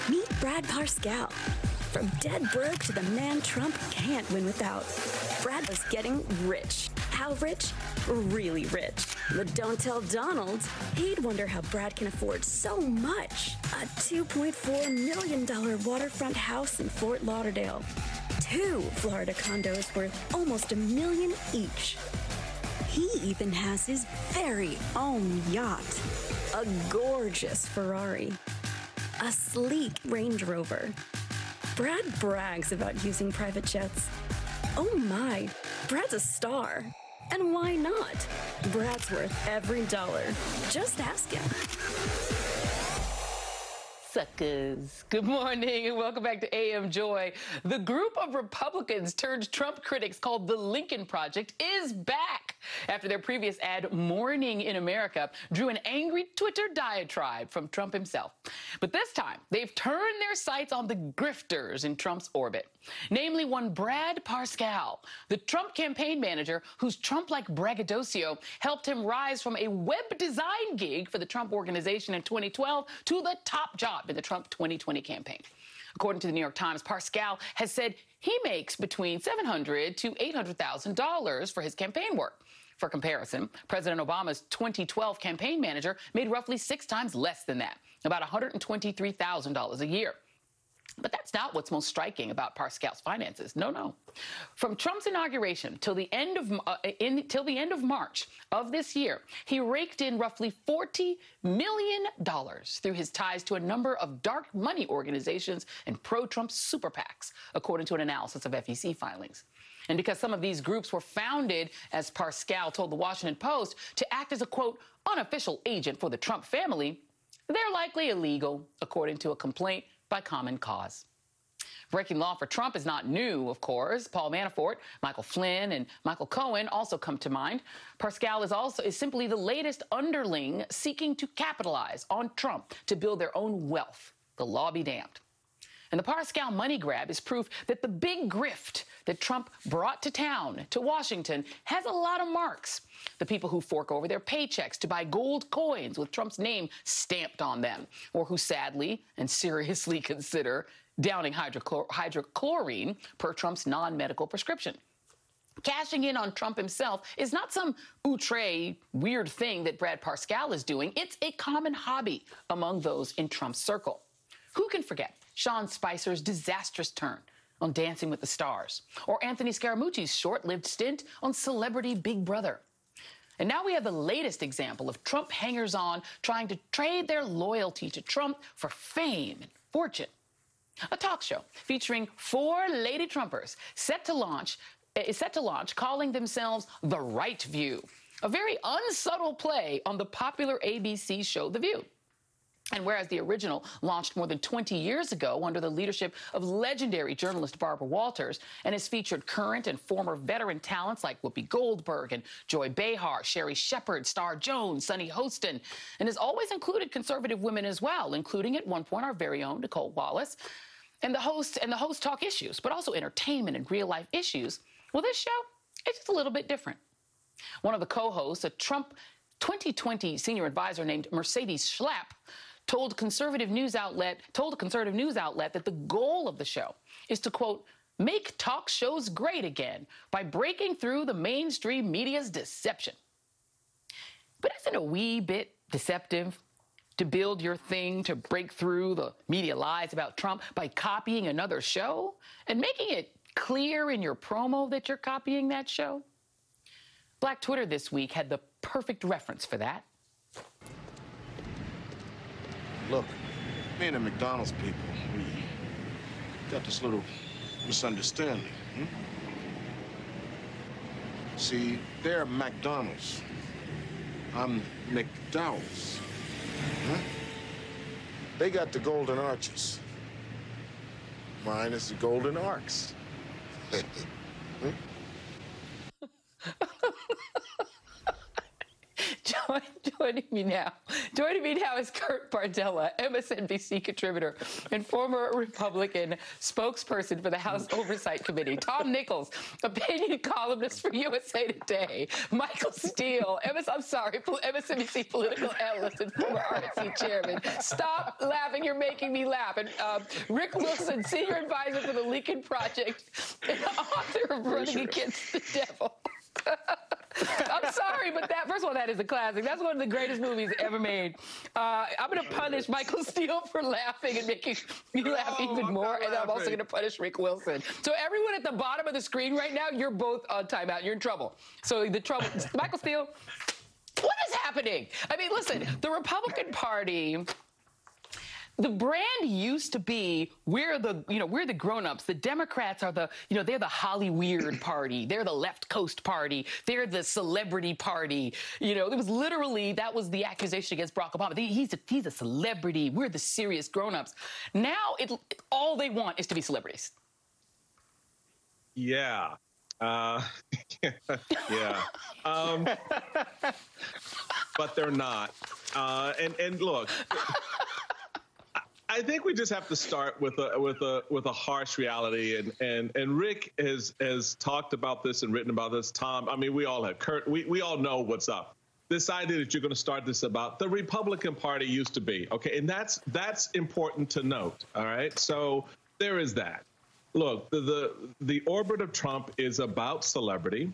Meet Brad Parscale. From dead broke to the man Trump can't win without. Brad was getting rich. How rich? Really rich. But don't tell Donald. He'd wonder how Brad can afford so much. A $2.4 million waterfront house in Fort Lauderdale. 2 Florida condos worth almost $1 million each. He even has his very own yacht. A gorgeous Ferrari. A sleek Range Rover. Brad brags about using private jets. Oh my, Brad's a star. And why not? Brad's worth every dollar. Just ask him. Suckers. Good morning and welcome back to AM Joy. The group of Republicans turned Trump critics called the Lincoln Project is back after their previous ad, Morning in America, drew an angry Twitter diatribe from Trump himself. But this time, they've turned their sights on the grifters in Trump's orbit, namely one Brad Parscale, the Trump campaign manager whose Trump-like braggadocio helped him rise from a web design gig for the Trump organization in 2012 to the top job in the Trump 2020 campaign. According to the New York Times, Parscale has said he makes between $700,000 to $800,000 for his campaign work. For comparison, President Obama's 2012 campaign manager made roughly 6 times less than that, about $123,000 a year. But that's not what's most striking about Parscale's finances. No. From Trump's inauguration till the end of March of this year, he raked in roughly $40 million through his ties to a number of dark money organizations and pro-Trump super PACs, according to an analysis of FEC filings. And because some of these groups were founded, as Parscale told the Washington Post, to act as a, quote, unofficial agent for the Trump family, they're likely illegal, according to a complaint by Common Cause. Breaking law for Trump is not new, of course. Paul Manafort, Michael Flynn, and Michael Cohen also come to mind. Parscale is simply the latest underling seeking to capitalize on Trump to build their own wealth. The law be damned. And the Parscale money grab is proof that the big grift that Trump brought to town, to Washington, has a lot of marks. The people who fork over their paychecks to buy gold coins with Trump's name stamped on them, or who sadly and seriously consider downing hydrochlorine per Trump's non-medical prescription. Cashing in on Trump himself is not some outre weird thing that Brad Parscale is doing. It's a common hobby among those in Trump's circle. Who can forget Sean Spicer's disastrous turn on Dancing with the Stars, or Anthony Scaramucci's short-lived stint on Celebrity Big Brother? And now we have the latest example of Trump hangers-on trying to trade their loyalty to Trump for fame and fortune. A talk show featuring 4 lady Trumpers is set to launch, calling themselves The Right View, a very unsubtle play on the popular ABC show The View. And whereas the original launched more than 20 years ago under the leadership of legendary journalist Barbara Walters and has featured current and former veteran talents like Whoopi Goldberg and Joy Behar, Sherry Shepherd, Star Jones, Sunny Hostin, and has always included conservative women as well, including at one point our very own Nicole Wallace. And the hosts talk issues, but also entertainment and real-life issues. Well, this show, it's just a little bit different. One of the co-hosts, a Trump 2020 senior advisor named Mercedes Schlapp, told a conservative news outlet that the goal of the show is to, quote, make talk shows great again by breaking through the mainstream media's deception. But isn't it a wee bit deceptive to build your thing to break through the media lies about Trump by copying another show and making it clear in your promo that you're copying that show? Black Twitter this week had the perfect reference for that. Look, me and the McDonald's people, we got this little misunderstanding. See, they're McDonald's. I'm McDowell's. They got the golden arches. Mine is the golden arcs. Joining me now Joining me now is Kurt Bardella, MSNBC contributor and former Republican spokesperson for the House Oversight Committee. Tom Nichols, opinion columnist for USA Today. Michael Steele, MSNBC political analyst and former RNC chairman. Stop laughing, you're making me laugh. And Rick Wilson, senior advisor for the Lincoln Project and author of Running Against the Devil. I'm sorry, but first of all, that is a classic. That's one of the greatest movies ever made. I'm going to punish Michael Steele for laughing and making me laugh even more, and I'm also going to punish Rick Wilson. So everyone at the bottom of the screen right now, you're both on timeout. You're in trouble. So Michael Steele, what is happening? I mean, listen, the Republican Party, the brand used to be we're the grown-ups. The Democrats are they're the Hollyweird party. They're the left coast party. They're the celebrity party. That was the accusation against Barack Obama. He's a celebrity. We're the serious grown-ups. Now all they want is to be celebrities. Yeah. Yeah. But they're not. And look, I think we just have to start with a harsh reality, and Rick has talked about this and written about this. Tom, I mean, we all have. Kurt, we all know what's up. This idea that you're going to start this about the Republican Party used to be, okay, and that's important to note. All right, so there is that. Look, the orbit of Trump is about celebrity.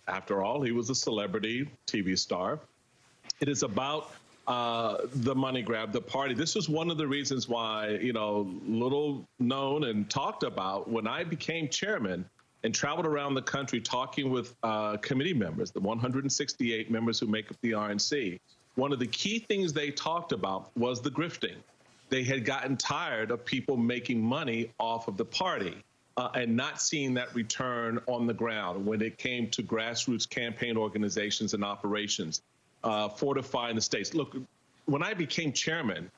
After all, he was a celebrity TV star. It is about the money grab, the party. This was one of the reasons why, little known and talked about when I became chairman and traveled around the country talking with committee members, the 168 members who make up the RNC. One of the key things they talked about was the grifting. They had gotten tired of people making money off of the party and not seeing that return on the ground when it came to grassroots campaign organizations and operations. Fortifying the states. Look, when I became chairman,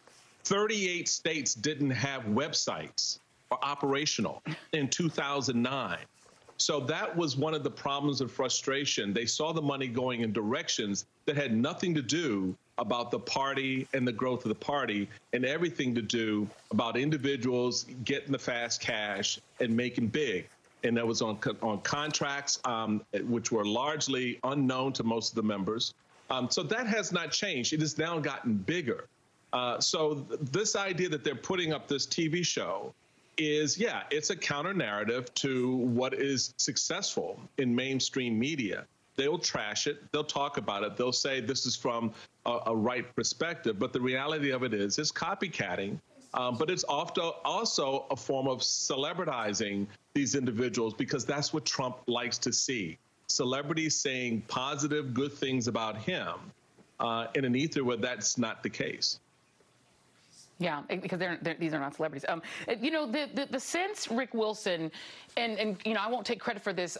38 states didn't have websites or operational in 2009. So that was one of the problems and frustration. They saw the money going in directions that had nothing to do about the party and the growth of the party and everything to do about individuals getting the fast cash and making big. And that was on contracts, which were largely unknown to most of the members. So that has not changed. It has now gotten bigger. So this idea that they're putting up this TV show is, it's a counter narrative to what is successful in mainstream media. They'll trash it. They'll talk about it. They'll say this is from a right perspective. But the reality of it is it's copycatting. But it's often also a form of celebritizing these individuals because that's what Trump likes to see. Celebrities saying positive, good things about him in an ether where that's not the case. Yeah, because these are not celebrities. The sense, Rick Wilson, and I won't take credit for this,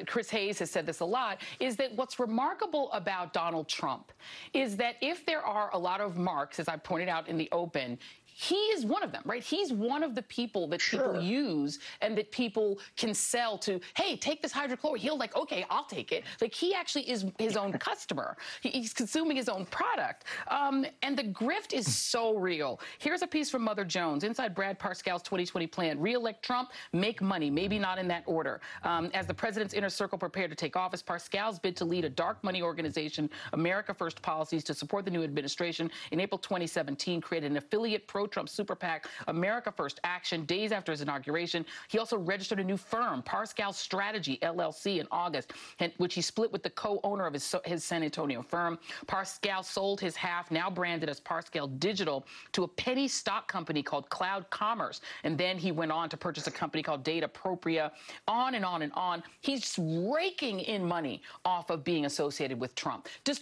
Chris Hayes has said this a lot, is that what's remarkable about Donald Trump is that if there are a lot of marks, as I pointed out in the open, he is one of them, right? He's one of the people that people use and that people can sell to, hey, take this hydrochloric. He'll okay, I'll take it. He actually is his own customer. He's consuming his own product. And the grift is so real. Here's a piece from Mother Jones, inside Brad Parscale's 2020 plan. Re-elect Trump, make money, maybe not in that order. As the president's inner circle prepared to take office, Parscale's bid to lead a dark money organization, America First Policies, to support the new administration in April 2017, created an affiliate pro-Trump super PAC, America First Action, days after his inauguration. He also registered a new firm, Parscale Strategy, LLC, in August, which he split with the co-owner of his San Antonio firm. Parscale sold his half, now branded as Parscale Digital, to a penny stock company called Cloud Commerce. And then he went on to purchase a company called Data Propria, on and on and on. He's just raking in money off of being associated with Trump. Do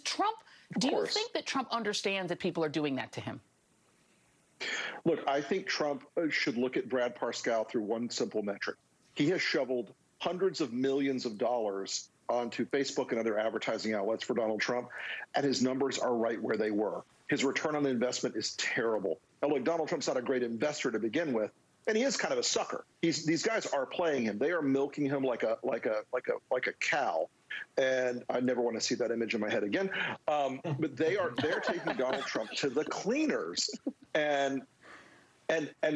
you think that Trump understands that people are doing that to him? Look, I think Trump should look at Brad Parscale through one simple metric. He has shoveled hundreds of millions of dollars onto Facebook and other advertising outlets for Donald Trump, and his numbers are right where they were. His return on the investment is terrible. Now, look, Donald Trump's not a great investor to begin with, and he is kind of a sucker. These guys are playing him. They are milking him like a cow and I never want to see that image in my head again. But they're taking Donald Trump to the cleaners, and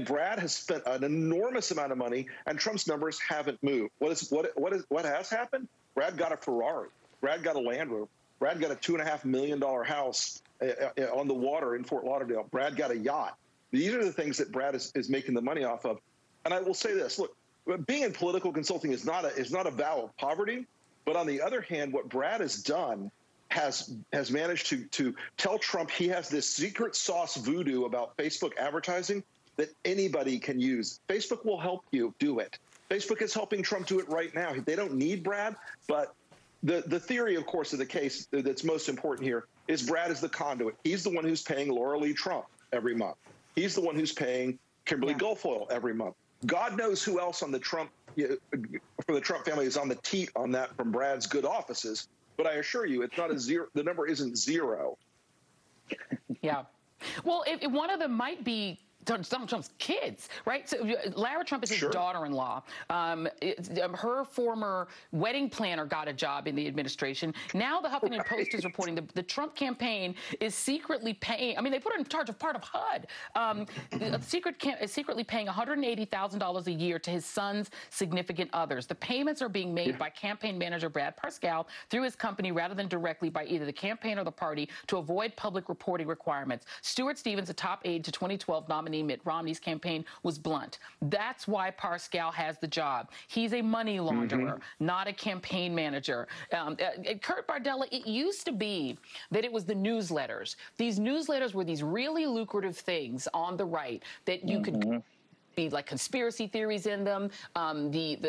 Brad has spent an enormous amount of money, and Trump's numbers haven't moved. What has happened? Brad got a Ferrari. Brad got a Land Rover. Brad got a $2.5 million house on the water in Fort Lauderdale. Brad got a yacht. These are the things that Brad is making the money off of. And I will say this: look, being in political consulting is not a vow of poverty. But on the other hand, what Brad has done has managed to tell Trump he has this secret sauce voodoo about Facebook advertising that anybody can use. Facebook will help you do it. Facebook is helping Trump do it right now. They don't need Brad, but the theory, of course, of the case that's most important here is Brad is the conduit. He's the one who's paying Laura Lee Trump every month. He's the one who's paying Kimberly Guilfoyle every month. God knows who else on the Trump for the Trump family is on the teat on that from Brad's good offices. But I assure you, it's not a zero. The number isn't zero. Yeah. Well, if one of them might be Donald Trump's kids, right? So Lara Trump is his daughter-in-law. Her former wedding planner got a job in the administration. Now the Huffington Post is reporting the Trump campaign is secretly paying, I mean, they put her in charge of part of HUD, secretly paying $180,000 a year to his son's significant others. The payments are being made by campaign manager Brad Parscale through his company rather than directly by either the campaign or the party to avoid public reporting requirements. Stuart Stevens, a top aide to 2012 nominee Mitt Romney's campaign, was blunt. That's why Parscale has the job. He's a money launderer, not a campaign manager. Kurt Bardella, it used to be that it was the newsletters. These newsletters were these really lucrative things on the right that you could be like conspiracy theories in them. President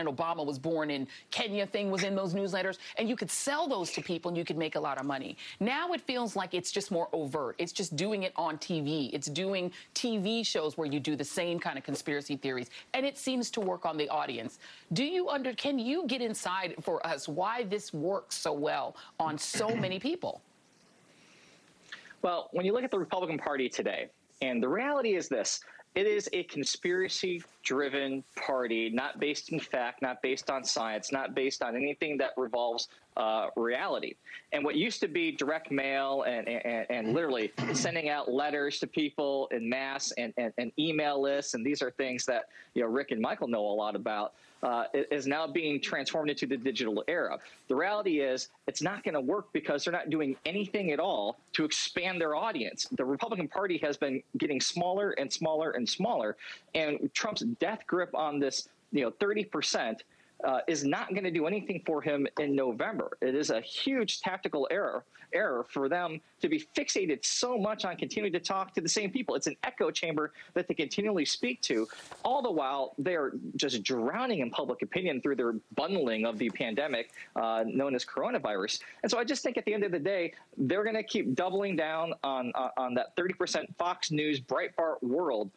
Obama was born in Kenya thing was in those newsletters, and you could sell those to people and you could make a lot of money. Now it feels like it's just more overt. It's just doing it on TV. It's doing TV shows where you do the same kind of conspiracy theories, and it seems to work on the audience. Can you get inside for us why this works so well on so many people? Well, when you look at the Republican Party today, and the reality is this: it is a conspiracy-driven party, not based in fact, not based on science, not based on anything that revolves reality. And what used to be direct mail and literally sending out letters to people in mass and email lists, and these are things that Rick and Michael know a lot about, is now being transformed into the digital era. The reality is it's not going to work because they're not doing anything at all to expand their audience. The Republican Party has been getting smaller and smaller and smaller, and Trump's death grip on this 30% is not going to do anything for him in November. It is a huge tactical error for them to be fixated so much on continuing to talk to the same people. It's an echo chamber that they continually speak to, all the while they're just drowning in public opinion through their bundling of the pandemic known as coronavirus. And so I just think at the end of the day, they're going to keep doubling down on that 30% Fox News Breitbart world,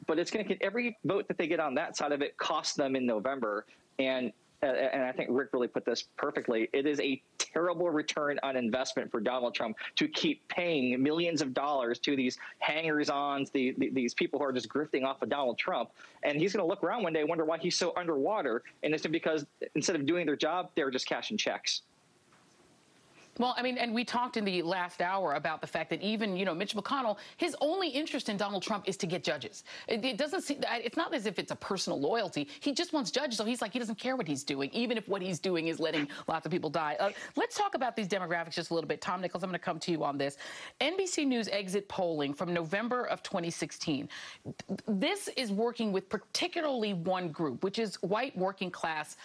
but it's going to get every vote that they get on that side of it cost them in November. And I think Rick really put this perfectly. It is a terrible return on investment for Donald Trump to keep paying millions of dollars to these hangers-ons, these people who are just grifting off of Donald Trump. And he's going to look around one day and wonder why he's so underwater. And it's because instead of doing their job, they're just cashing checks. Well, I mean, and we talked in the last hour about the fact that even, Mitch McConnell, his only interest in Donald Trump is to get judges. It doesn't seem, it's not as if it's a personal loyalty. He just wants judges. So he's like, he doesn't care what he's doing, even if what he's doing is letting lots of people die. Let's talk about these demographics just a little bit. Tom Nichols, I'm going to come to you on this. NBC News exit polling from November of 2016. This is working with particularly one group, which is white working class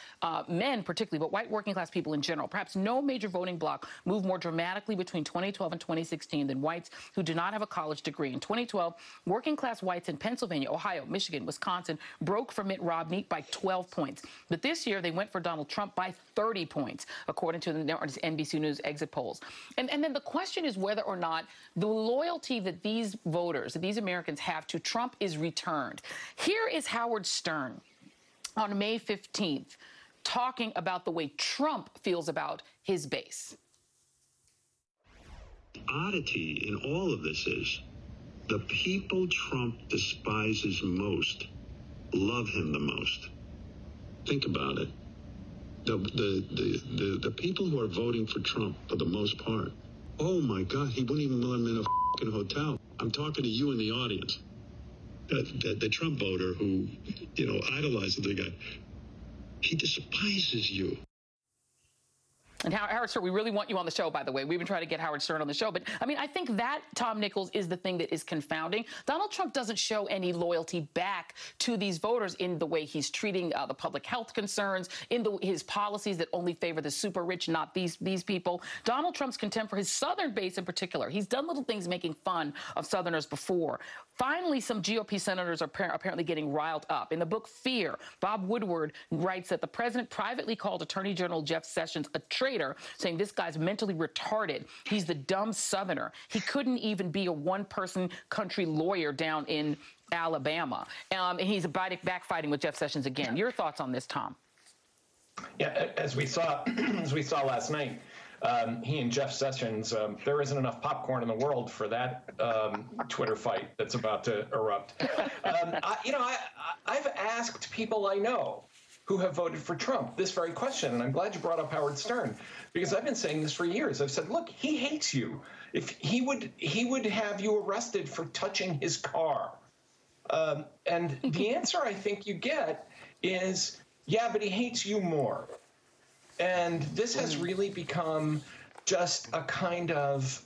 men particularly, but white working class people in general. Perhaps no major voting bloc moved more dramatically between 2012 and 2016 than whites who do not have a college degree. In 2012, working class whites in Pennsylvania, Ohio, Michigan, Wisconsin broke for Mitt Romney by 12 points. But this year, they went for Donald Trump by 30 points, according to the NBC News exit polls. And then the question is whether or not the loyalty that these voters, that these Americans have to Trump is returned. Here is Howard Stern on May 15th talking about the way Trump feels about his base. Oddity in all of this is the people Trump despises most love him the most. Think about it. The people who are voting for Trump, for the most part, oh my God, he wouldn't even let them in a fucking hotel. I'm talking to you in the audience. The Trump voter who, idolizes the guy, he despises you. And Howard Stern, we really want you on the show, by the way. We've been trying to get Howard Stern on the show. But, I mean, I think that, Tom Nichols, is the thing that is confounding. Donald Trump doesn't show any loyalty back to these voters in the way he's treating the public health concerns, in his policies that only favor the super rich, not these people. Donald Trump's contempt for his Southern base in particular. He's done little things making fun of Southerners before. Finally, some GOP senators are apparently getting riled up. In the book Fear, Bob Woodward writes that the president privately called Attorney General Jeff Sessions a traitor, saying this guy's mentally retarded. He's the dumb Southerner. He couldn't even be a one-person country lawyer down in Alabama. And he's backfighting with Jeff Sessions again. Your thoughts on this, Tom? Yeah, as we saw last night, he and Jeff Sessions, there isn't enough popcorn in the world for that Twitter fight that's about to erupt. I've asked people I know who have voted for Trump this very question, and I'm glad you brought up Howard Stern, because I've been saying this for years. I've said, look, he hates you. If he would have you arrested for touching his car. And the answer I think you get is, yeah, but he hates you more. And this has really become just a kind of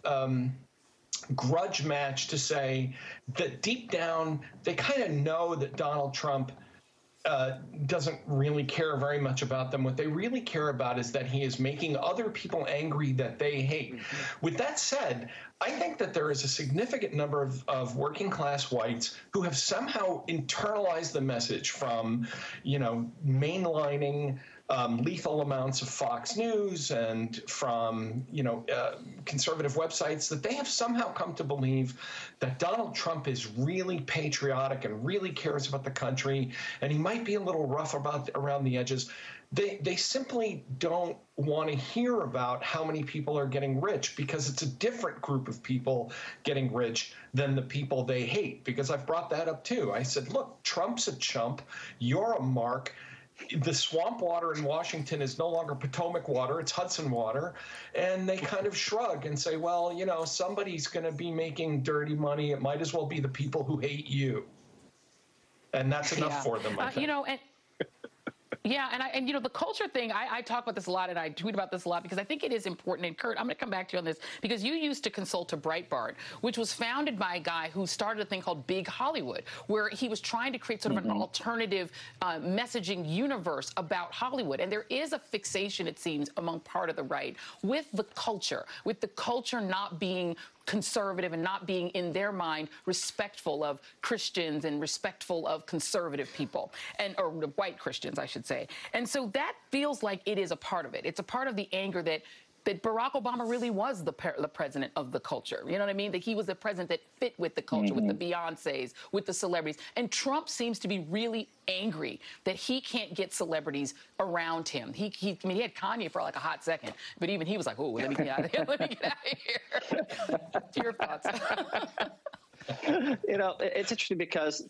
grudge match to say that deep down they kind of know that Donald Trump doesn't really care very much about them. What they really care about is that he is making other people angry that they hate. Mm-hmm. With that said, I think that there is a significant number of working class whites who have somehow internalized the message from, mainlining lethal amounts of Fox News and from, conservative websites, that they have somehow come to believe that Donald Trump is really patriotic and really cares about the country, and he might be a little rough around the edges. They simply don't want to hear about how many people are getting rich, because it's a different group of people getting rich than the people they hate. Because I've brought that up too. I said, look, Trump's a chump. You're a mark. The swamp water in Washington is no longer Potomac water, it's Hudson water. And they kind of shrug and say, well, somebody's going to be making dirty money. It might as well be the people who hate you. And that's enough for them, I think. Yeah, and the culture thing, I talk about this a lot, and I tweet about this a lot, because I think it is important. And Kurt, I'm going to come back to you on this, because you used to consult to Breitbart, which was founded by a guy who started a thing called Big Hollywood, where he was trying to create sort of an alternative messaging universe about Hollywood. And there is a fixation, it seems, among part of the right with the culture not being conservative and not being, in their mind, respectful of Christians and respectful of conservative people, or white Christians, I should say. And so that feels like it is a part of it. It's a part of the anger that Barack Obama really was the president of the culture. You know what I mean? That he was the president that fit with the culture, with the Beyoncés, with the celebrities. And Trump seems to be really angry that he can't get celebrities around him. He had Kanye for like a hot second, but even he was like, oh, let me get out of here. Let me get out of here. Your thoughts? It's interesting because,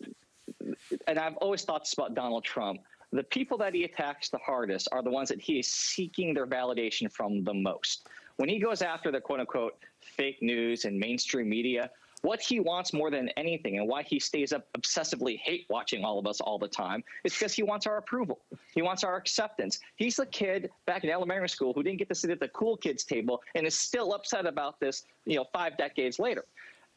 and I've always thought this about Donald Trump, the people that he attacks the hardest are the ones that he is seeking their validation from the most. When he goes after the quote-unquote fake news and mainstream media, what he wants more than anything, and why he stays up obsessively hate-watching all of us all the time, is because he wants our approval. He wants our acceptance. He's the kid back in elementary school who didn't get to sit at the cool kids table and is still upset about this, 5 decades later.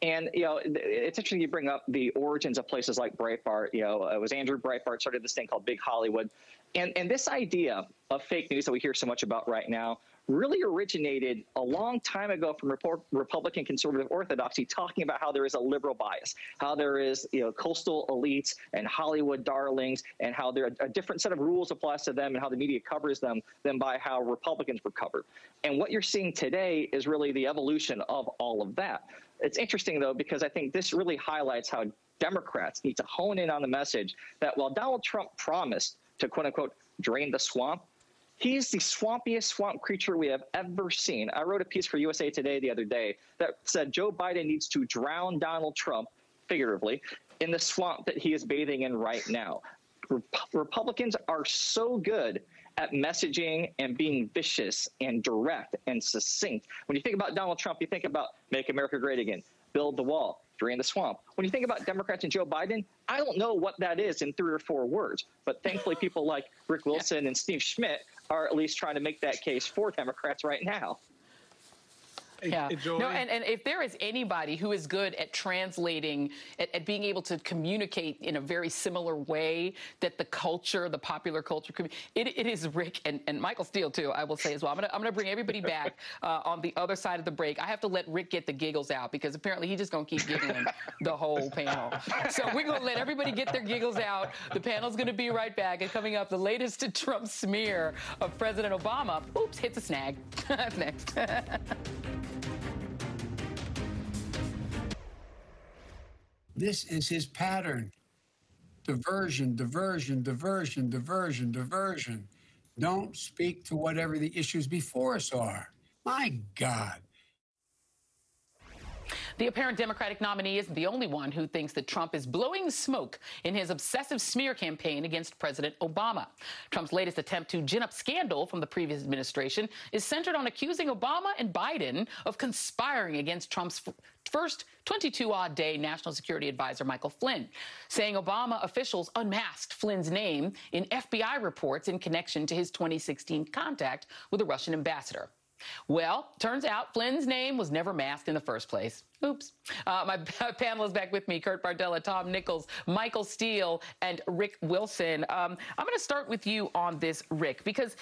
And, it's interesting you bring up the origins of places like Breitbart. It was Andrew Breitbart started this thing called Big Hollywood. And this idea of fake news that we hear so much about right now really originated a long time ago from Republican conservative orthodoxy, talking about how there is a liberal bias, how there is, coastal elites and Hollywood darlings, and how there a different set of rules applies to them and how the media covers them than by how Republicans were covered. And what you're seeing today is really the evolution of all of that. It's interesting, though, because I think this really highlights how Democrats need to hone in on the message that while Donald Trump promised to, quote unquote, drain the swamp, he's the swampiest swamp creature we have ever seen. I wrote a piece for USA Today the other day that said Joe Biden needs to drown Donald Trump, figuratively, in the swamp that he is bathing in right now. Republicans are so good at messaging and being vicious and direct and succinct. When you think about Donald Trump, you think about Make America Great Again, build the wall, drain the swamp. When you think about Democrats and Joe Biden, I don't know what that is in 3 or 4 words, but thankfully people like Rick Wilson and Steve Schmidt are at least trying to make that case for Democrats right now. Yeah. No, and if there is anybody who is good at translating, at being able to communicate in a very similar way that the culture, the popular culture, it is Rick and Michael Steele, too, I will say as well. I'm gonna bring everybody back on the other side of the break. I have to let Rick get the giggles out because apparently he's just going to keep giggling the whole panel. So we're going to let everybody get their giggles out. The panel's going to be right back. And coming up, the latest Trump smear of President Obama. Oops, hits a snag. That's next. This is his pattern. Diversion, diversion, diversion, diversion, diversion. Don't speak to whatever the issues before us are. My God. The apparent Democratic nominee isn't the only one who thinks that Trump is blowing smoke in his obsessive smear campaign against President Obama. Trump's latest attempt to gin up scandal from the previous administration is centered on accusing Obama and Biden of conspiring against Trump's first 22-odd-day national security advisor, Michael Flynn, saying Obama officials unmasked Flynn's name in FBI reports in connection to his 2016 contact with the Russian ambassador. Well, turns out Flynn's name was never masked in the first place. Oops. My panel is back with me, Kurt Bardella, Tom Nichols, Michael Steele, and Rick Wilson. I'm going to start with you on this, Rick, because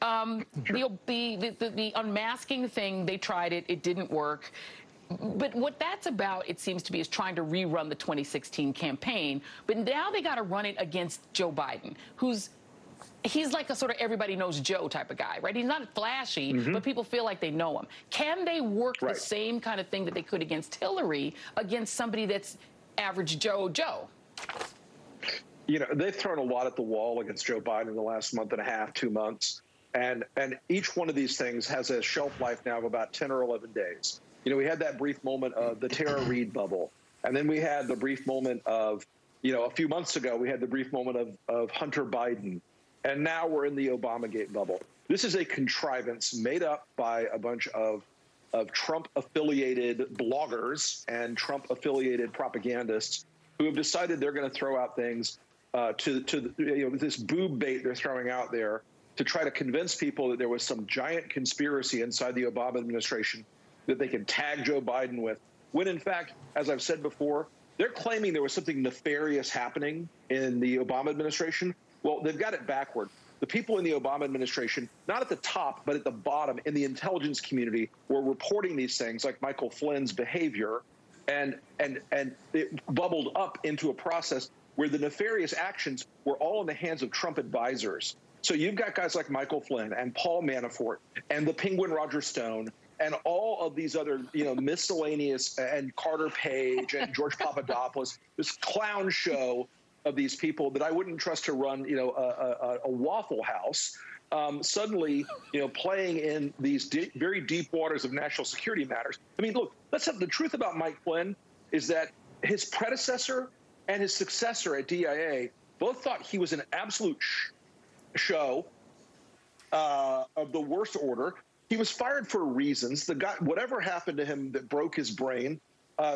the unmasking thing, they tried it. It didn't work. But what that's about, it seems to be, is trying to rerun the 2016 campaign. But now they got to run it against Joe Biden, he's like a sort of everybody knows Joe type of guy, right? He's not flashy, but people feel like they know him. Can they work the same kind of thing that they could against Hillary against somebody that's average Joe? You know, they've thrown a lot at the wall against Joe Biden in the last month and a half, 2 months. And each one of these things has a shelf life now of about 10 or 11 days. You know, we had that brief moment of the Tara Reade bubble. And then we had the brief moment of, you know, a few months ago, we had the brief moment of Hunter Biden. And now we're in the Obamagate bubble. This is a contrivance made up by a bunch of Trump-affiliated bloggers and Trump-affiliated propagandists who have decided they're going to throw out things this boob bait they're throwing out there to try to convince people that there was some giant conspiracy inside the Obama administration that they can tag Joe Biden with, when in fact, as I've said before, they're claiming there was something nefarious happening in the Obama administration. Well, they've got it backward. The people in the Obama administration, not at the top, but at the bottom in the intelligence community, were reporting these things like Michael Flynn's behavior, and it bubbled up into a process where the nefarious actions were all in the hands of Trump advisors. So you've got guys like Michael Flynn and Paul Manafort and the Penguin Roger Stone and all of these other, miscellaneous, and Carter Page and George Papadopoulos, this clown show of these people that I wouldn't trust to run, a Waffle House, suddenly, playing in these very deep waters of national security matters. I mean, look, the truth about Mike Flynn is that his predecessor and his successor at DIA both thought he was an absolute show of the worst order. He was fired for reasons. The guy, whatever happened to him that broke his brain,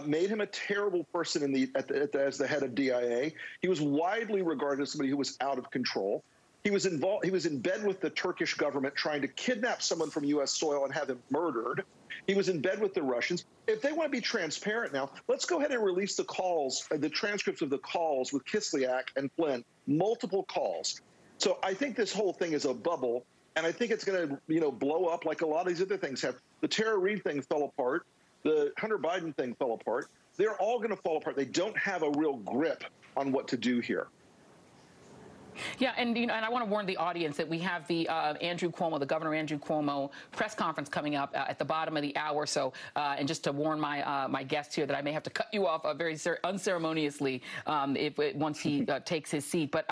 made him a terrible person as the head of DIA. He was widely regarded as somebody who was out of control. He was involved. He was in bed with the Turkish government trying to kidnap someone from U.S. soil and have him murdered. He was in bed with the Russians. If they want to be transparent now, let's go ahead and release the calls, the transcripts of the calls with Kislyak and Flynn, multiple calls. So I think this whole thing is a bubble, and I think it's going to, blow up like a lot of these other things have. The Tara Reade thing fell apart. The Hunter Biden thing fell apart. They're all going to fall apart. They don't have a real grip on what to do here. Yeah, and and I want to warn the audience that we have the the Governor Andrew Cuomo press conference coming up at the bottom of the hour. So, and just to warn my guests here that I may have to cut you off very unceremoniously once he takes his seat. But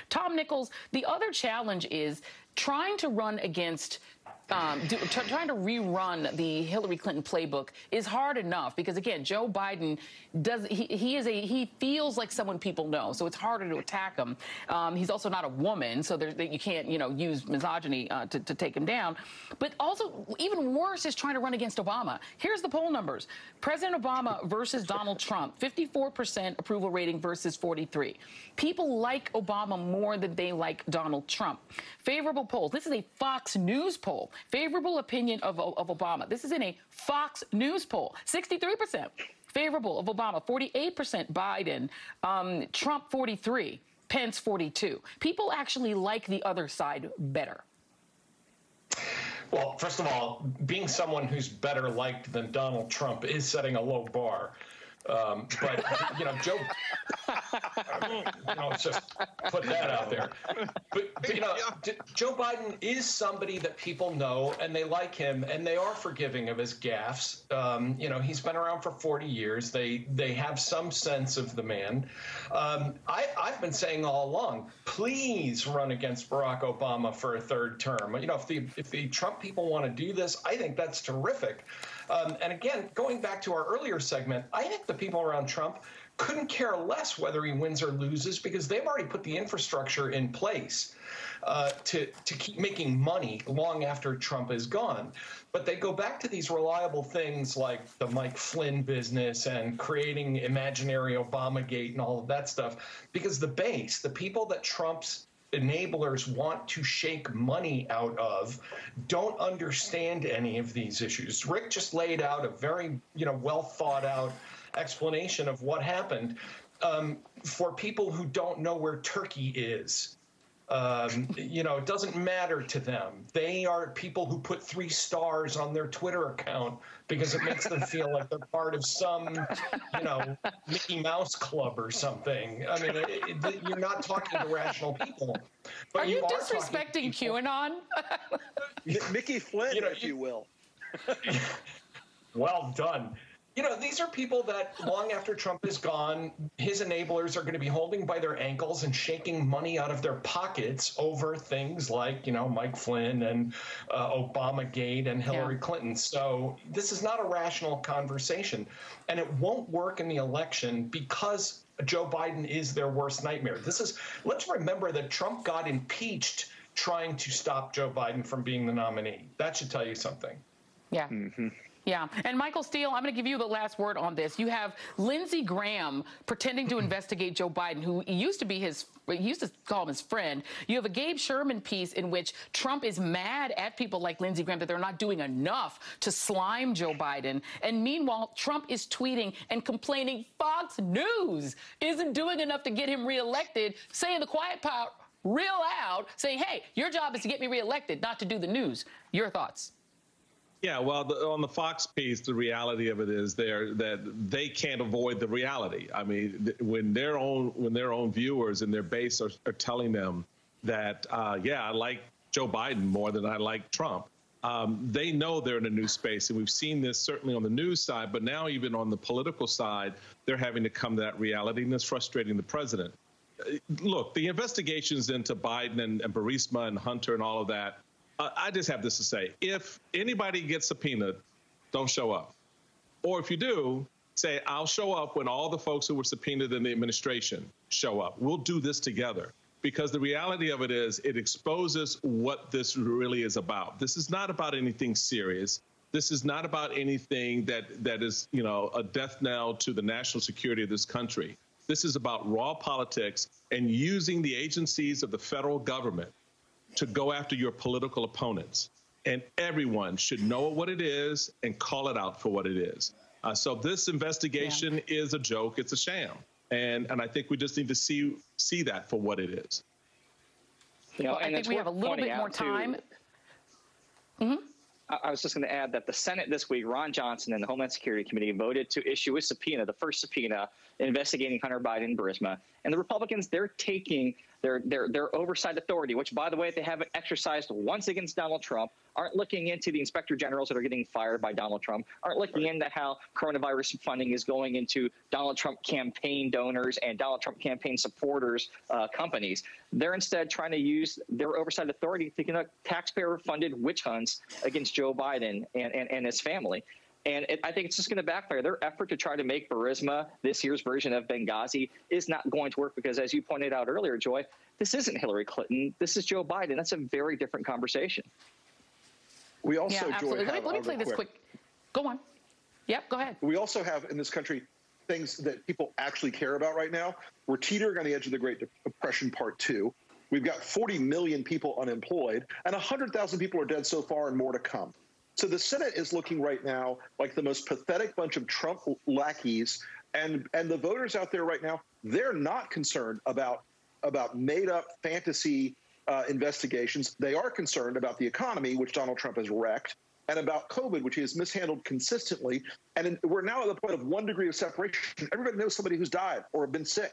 Tom Nichols, the other challenge is trying to run against trying to rerun the Hillary Clinton playbook is hard enough because, again, Joe Biden he feels like someone people know, so it's harder to attack him. He's also not a woman, so you can't use misogyny to take him down. But also, even worse is trying to run against Obama. Here's the poll numbers: President Obama versus Donald Trump, 54% approval rating versus 43%. People like Obama more than they like Donald Trump. Favorable polls. This is a Fox News poll. Favorable opinion of Obama. This is in a Fox News poll. 63% favorable of Obama, 48% Biden, Trump 43%, Pence 42%. People actually like the other side better. Well, first of all, being someone who's better liked than Donald Trump is setting a low bar. But, Joe, let's just put that out there. But Joe Biden is somebody that people know and they like him and they are forgiving of his gaffes. He's been around for 40 years. They have some sense of the man. I've been saying all along, please run against Barack Obama for a third term. If the Trump people want to do this, I think that's terrific. And again, going back to our earlier segment, I think the people around Trump couldn't care less whether he wins or loses because they've already put the infrastructure in place to keep making money long after Trump is gone. But they go back to these reliable things like the Mike Flynn business and creating imaginary Obamagate and all of that stuff because the base, the people that Trump's enablers want to shake money out of, don't understand any of these issues. Rick just laid out a very, well thought out explanation of what happened for people who don't know where Turkey is. It doesn't matter to them. They are people who put 3 stars on their Twitter account because it makes them feel like they're part of some, Mickey Mouse club or something. I mean, you're not talking to rational people. But are you disrespecting QAnon? Mickey Flynn, if you will. Well done. These are people that long after Trump is gone, his enablers are going to be holding by their ankles and shaking money out of their pockets over things like, Mike Flynn and Obamagate and Hillary Clinton. So this is not a rational conversation. And it won't work in the election because Joe Biden is their worst nightmare. Let's remember that Trump got impeached trying to stop Joe Biden from being the nominee. That should tell you something. Yeah. Mm-hmm. Yeah. And Michael Steele, I'm going to give you the last word on this. You have Lindsey Graham pretending to investigate Joe Biden, who used to call him his friend. You have a Gabe Sherman piece in which Trump is mad at people like Lindsey Graham that they're not doing enough to slime Joe Biden. And meanwhile, Trump is tweeting and complaining Fox News isn't doing enough to get him reelected, saying the quiet part real loud, saying, hey, your job is to get me reelected, not to do the news. Your thoughts? Yeah, well, on the Fox piece, the reality of it is that they can't avoid the reality. I mean, when their own viewers and their base are telling them that, I like Joe Biden more than I like Trump, they know they're in a new space. And we've seen this certainly on the news side, but now even on the political side, they're having to come to that reality, and it's frustrating the president. Look, the investigations into Biden and Burisma and Hunter and all of that, I just have this to say. If anybody gets subpoenaed, don't show up. Or if you do, say, I'll show up when all the folks who were subpoenaed in the administration show up. We'll do this together. Because the reality of it is it exposes what this really is about. This is not about anything serious. This is not about anything that is, a death knell to the national security of this country. This is about raw politics and using the agencies of the federal government to go after your political opponents. And everyone should know what it is and call it out for what it is. So this investigation is a joke. It's a sham. And I think we just need to see that for what it is. Well, I think we have a little bit more time. I was just going to add that the Senate this week, Ron Johnson and the Homeland Security Committee voted to issue a subpoena, the first subpoena investigating Hunter Biden and Burisma. And the Republicans, they're taking their oversight authority, which, by the way, they haven't exercised once against Donald Trump, aren't looking into the inspector generals that are getting fired by Donald Trump, aren't looking into how coronavirus funding is going into Donald Trump campaign donors and Donald Trump campaign supporters companies. They're instead trying to use their oversight authority to conduct taxpayer-funded witch hunts against Joe Biden and his family. And I think it's just going to backfire. Their effort to try to make Burisma this year's version of Benghazi is not going to work because, as you pointed out earlier, Joy, this isn't Hillary Clinton. This is Joe Biden. That's a very different conversation. We also, yeah, absolutely. Joy, let me play this quick. Go on. Yep, go ahead. We also have in this country things that people actually care about right now. We're teetering on the edge of the Great Depression Part 2. We've got 40 million people unemployed, and 100,000 people are dead so far and more to come. So the Senate is looking right now like the most pathetic bunch of Trump lackeys, and the voters out there right now, they're not concerned about made-up fantasy investigations. They are concerned about the economy, which Donald Trump has wrecked, and about COVID, which he has mishandled consistently. And we're now at the point of 1 degree of separation. Everybody knows somebody who's died or been sick.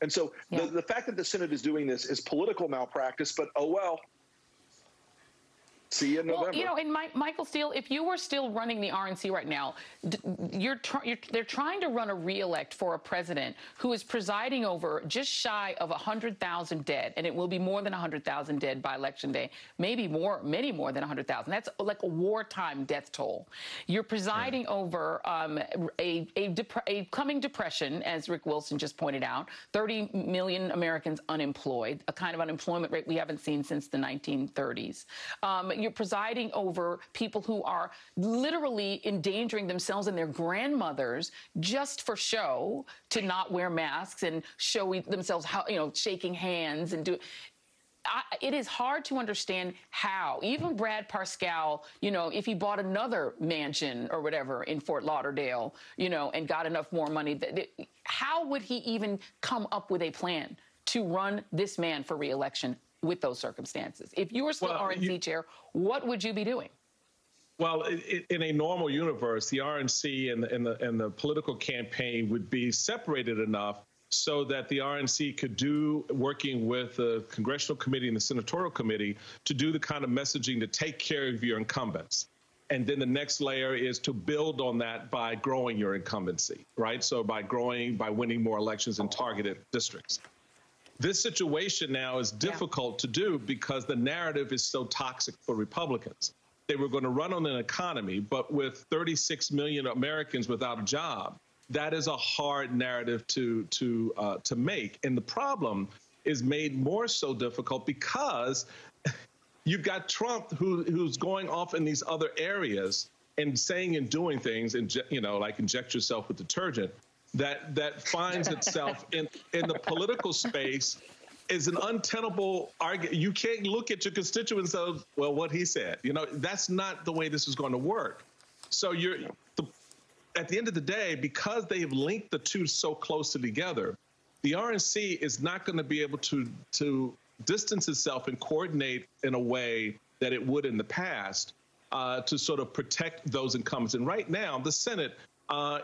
And so the fact that the Senate is doing this is political malpractice, but oh well. See you in November. Well, you know, and Michael Steele, if you were still running the RNC right now, they're trying to run a re-elect for a president who is presiding over just shy of 100,000 dead, and it will be more than 100,000 dead by Election Day, maybe more, many more than 100,000. That's like a wartime death toll. You're presiding over a coming depression, as Rick Wilson just pointed out, 30 million Americans unemployed, a kind of unemployment rate we haven't seen since the 1930s. You're presiding over people who are literally endangering themselves and their grandmothers just for show, to not wear masks and show themselves how, you know, shaking hands and do. It is hard to understand how even Brad Parscale, you know, if he bought another mansion or whatever in Fort Lauderdale, you know, and got enough more money, how would he even come up with a plan to run this man for re-election with those circumstances? If you were still RNC chair, what would you be doing? Well, in a normal universe, the RNC and the political campaign would be separated enough so that the RNC could do, working with the congressional committee and the senatorial committee, to do the kind of messaging to take care of your incumbents. And then the next layer is to build on that by growing your incumbency, right? So by winning more elections in targeted districts. This situation now is difficult to do because the narrative is so toxic for Republicans. They were going to run on an economy, but with 36 million Americans without a job, that is a hard narrative to make. And the problem is made more so difficult because you've got Trump who's going off in these other areas and saying and doing things, and you know, like inject yourself with detergent, that finds itself in the political space is an untenable argument. You can't look at your constituents of, well, what he said. You know, that's not the way this is going to work. So at the end of the day, because they've linked the two so closely together, the RNC is not going to be able to distance itself and coordinate in a way that it would in the past to sort of protect those incumbents. And right now, the Senate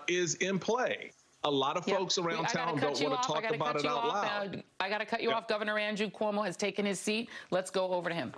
is in play. A lot of folks around town don't want to talk about it out loud. I got to cut you off. Governor Andrew Cuomo has taken his seat. Let's go over to him.